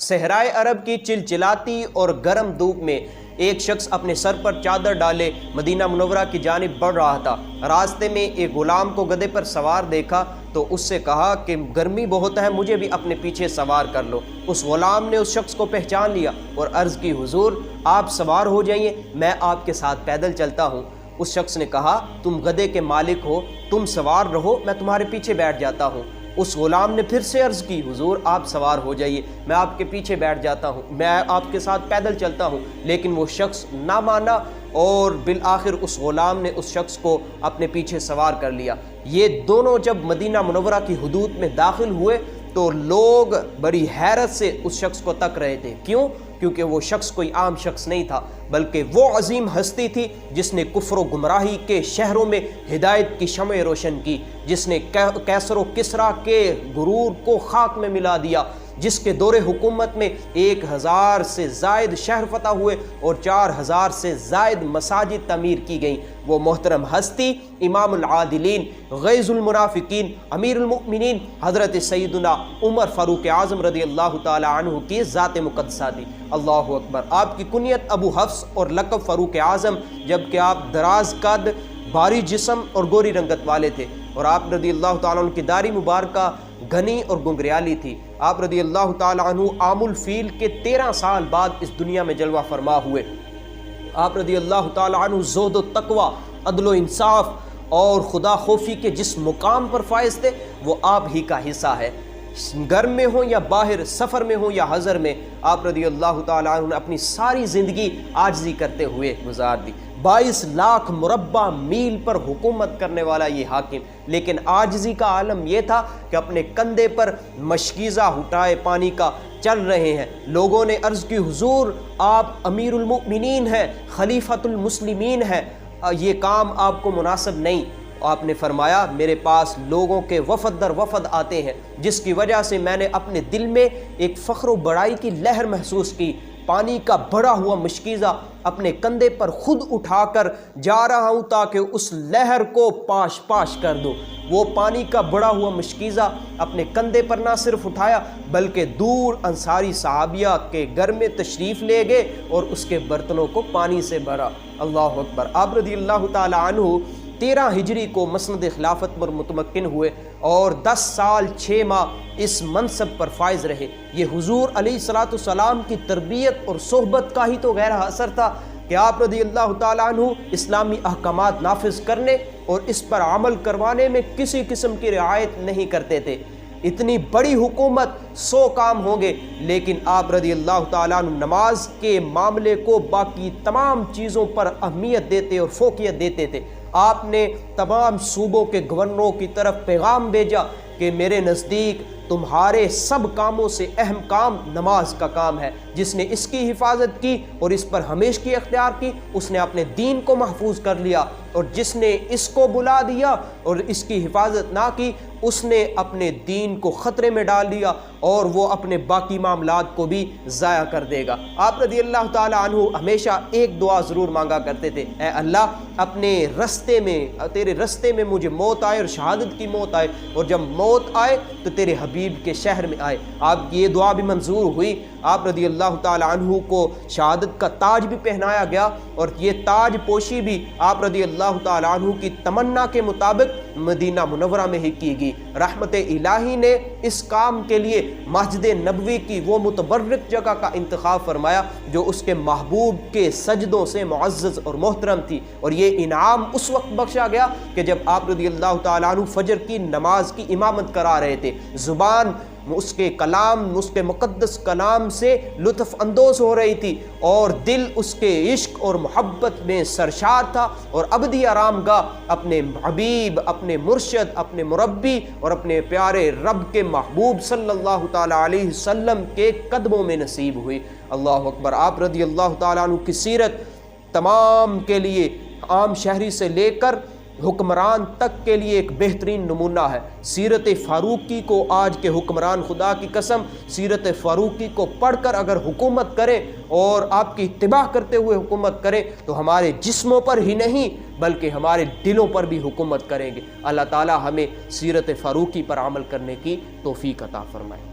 صحرائے عرب کی چلچلاتی اور گرم دھوپ میں ایک شخص اپنے سر پر چادر ڈالے مدینہ منورہ کی جانب بڑھ رہا تھا۔ راستے میں ایک غلام کو گدھے پر سوار دیکھا تو اس سے کہا کہ گرمی بہت ہے، مجھے بھی اپنے پیچھے سوار کر لو۔ اس غلام نے اس شخص کو پہچان لیا اور عرض کی، حضور آپ سوار ہو جائیے، میں آپ کے ساتھ پیدل چلتا ہوں۔ اس شخص نے کہا، تم گدھے کے مالک ہو، تم سوار رہو، میں تمہارے پیچھے بیٹھ جاتا ہوں۔ اس غلام نے پھر سے عرض کی، حضور آپ سوار ہو جائیے، میں آپ کے پیچھے بیٹھ جاتا ہوں، میں آپ کے ساتھ پیدل چلتا ہوں۔ لیکن وہ شخص نہ مانا اور بالآخر اس غلام نے اس شخص کو اپنے پیچھے سوار کر لیا۔ یہ دونوں جب مدینہ منورہ کی حدود میں داخل ہوئے تو لوگ بڑی حیرت سے اس شخص کو تک رہے تھے۔ کیوں؟ کیونکہ وہ شخص کوئی عام شخص نہیں تھا، بلکہ وہ عظیم ہستی تھی جس نے کفر و گمراہی کے شہروں میں ہدایت کی شمع روشن کی، جس نے کیسر و کسریٰ کے غرور کو خاک میں ملا دیا، جس کے دور حکومت میں 1000 سے زائد شہر فتح ہوئے اور 4000 سے زائد مساجد تعمیر کی گئیں۔ وہ محترم ہستی امام العادلین، غیظ المنافقین، امیر المؤمنین حضرت سیدنا عمر فاروق اعظم رضی اللہ تعالی عنہ کی ذات مقدسہ تھی۔ اللہ اکبر۔ آپ کی کنیت ابو حفص اور لقب فاروق اعظم، جبکہ آپ دراز قد، بھاری جسم اور گوری رنگت والے تھے، اور آپ رضی اللہ تعالیٰ عنہ کی داڑھی مبارکہ گھنی اور گنگریالی تھی۔ آپ رضی اللہ تعالیٰ عنہ عام الفیل کے 13 سال بعد اس دنیا میں جلوہ فرما ہوئے۔ آپ رضی اللہ تعالیٰ عنہ زہد و تقوی، عدل و انصاف اور خدا خوفی کے جس مقام پر فائز تھے وہ آپ ہی کا حصہ ہے۔ گھر میں ہوں یا باہر، سفر میں ہوں یا حضر میں، آپ رضی اللہ تعالیٰ عنہ نے اپنی ساری زندگی عاجزی کرتے ہوئے گزار دی۔ 22 لاکھ مربع میل پر حکومت کرنے والا یہ حاکم، لیکن عاجزی کا عالم یہ تھا کہ اپنے کندھے پر مشکیزہ اٹھائے پانی کا چل رہے ہیں۔ لوگوں نے عرض کی، حضور آپ امیر المؤمنین ہیں، خلیفۃ المسلمین ہیں، یہ کام آپ کو مناسب نہیں۔ آپ نے فرمایا، میرے پاس لوگوں کے وفد در وفد آتے ہیں، جس کی وجہ سے میں نے اپنے دل میں ایک فخر و بڑائی کی لہر محسوس کی۔ پانی کا بڑا ہوا مشکیزہ اپنے کندھے پر خود اٹھا کر جا رہا ہوں تاکہ اس لہر کو پاش پاش کر دو۔ وہ پانی کا بڑا ہوا مشکیزہ اپنے کندھے پر نہ صرف اٹھایا بلکہ دور انصاری صحابیہ کے گھر میں تشریف لے گئے اور اس کے برتنوں کو پانی سے بھرا۔ اللہ اکبر۔ آپ رضی اللہ تعالی عنہ 13 ہجری کو مسند خلافت پر متمکن ہوئے اور 10 سال 6 ماہ اس منصب پر فائز رہے۔ یہ حضور علیہ الصلوۃ والسلام کی تربیت اور صحبت کا ہی تو گہرا اثر تھا کہ آپ رضی اللہ تعالیٰ عنہ اسلامی احکامات نافذ کرنے اور اس پر عمل کروانے میں کسی قسم کی رعایت نہیں کرتے تھے۔ اتنی بڑی حکومت، 100 کام ہوں گے، لیکن آپ رضی اللہ تعالیٰ عنہ نماز کے معاملے کو باقی تمام چیزوں پر اہمیت دیتے اور فوقیت دیتے تھے۔ آپ نے تمام صوبوں کے گورنروں کی طرف پیغام بھیجا کہ میرے نزدیک تمہارے سب کاموں سے اہم کام نماز کا کام ہے۔ جس نے اس کی حفاظت کی اور اس پر ہمیشگی اختیار کی، اس نے اپنے دین کو محفوظ کر لیا، اور جس نے اس کو بلا دیا اور اس کی حفاظت نہ کی، اس نے اپنے دین کو خطرے میں ڈال دیا اور وہ اپنے باقی معاملات کو بھی ضائع کر دے گا۔ آپ رضی اللہ تعالی عنہ ہمیشہ ایک دعا ضرور مانگا کرتے تھے، اے اللہ اپنے رستے میں، تیرے رستے میں مجھے موت آئے اور شہادت کی موت آئے، اور جب موت آئے تو تیرے حبیب کے شہر میں آئے۔ آپ کی یہ دعا بھی منظور ہوئی۔ آپ رضی اللہ تعالی عنہ کو شہادت کا تاج بھی پہنایا گیا، اور یہ تاج پوشی بھی آپ رضی اللہ تعالی عنہ کی تمنا کے مطابق مدینہ منورہ میں ہی کی گئی۔ رحمت الہی نے اس کام کے لیے مسجد نبوی کی وہ متبرک جگہ کا انتخاب فرمایا جو اس کے محبوب کے سجدوں سے معزز اور محترم تھی، اور یہ انعام اس وقت بخشا گیا کہ جب آپ رضی اللہ تعالیٰ عنہ فجر کی نماز کی امامت کرا رہے تھے۔ زبان اس کے کلام، اس کے مقدس کلام سے لطف اندوز ہو رہی تھی، اور دل اس کے عشق اور محبت میں سرشار تھا، اور ابدی آرام گاہ اپنے حبیب، اپنے مرشد، اپنے مربی اور اپنے پیارے رب کے محبوب صلی اللہ تعالی علیہ وسلم کے قدموں میں نصیب ہوئی۔ اللہ اکبر۔ آپ رضی اللہ تعالیٰ عنہ کی سیرت تمام کے لیے، عام شہری سے لے کر حکمران تک کے لیے ایک بہترین نمونہ ہے۔ سیرت فاروقی کو آج کے حکمران، خدا کی قسم، سیرت فاروقی کو پڑھ کر اگر حکومت کریں اور آپ کی اتباع کرتے ہوئے حکومت کریں تو ہمارے جسموں پر ہی نہیں بلکہ ہمارے دلوں پر بھی حکومت کریں گے۔ اللہ تعالی ہمیں سیرت فاروقی پر عمل کرنے کی توفیق عطا فرمائے۔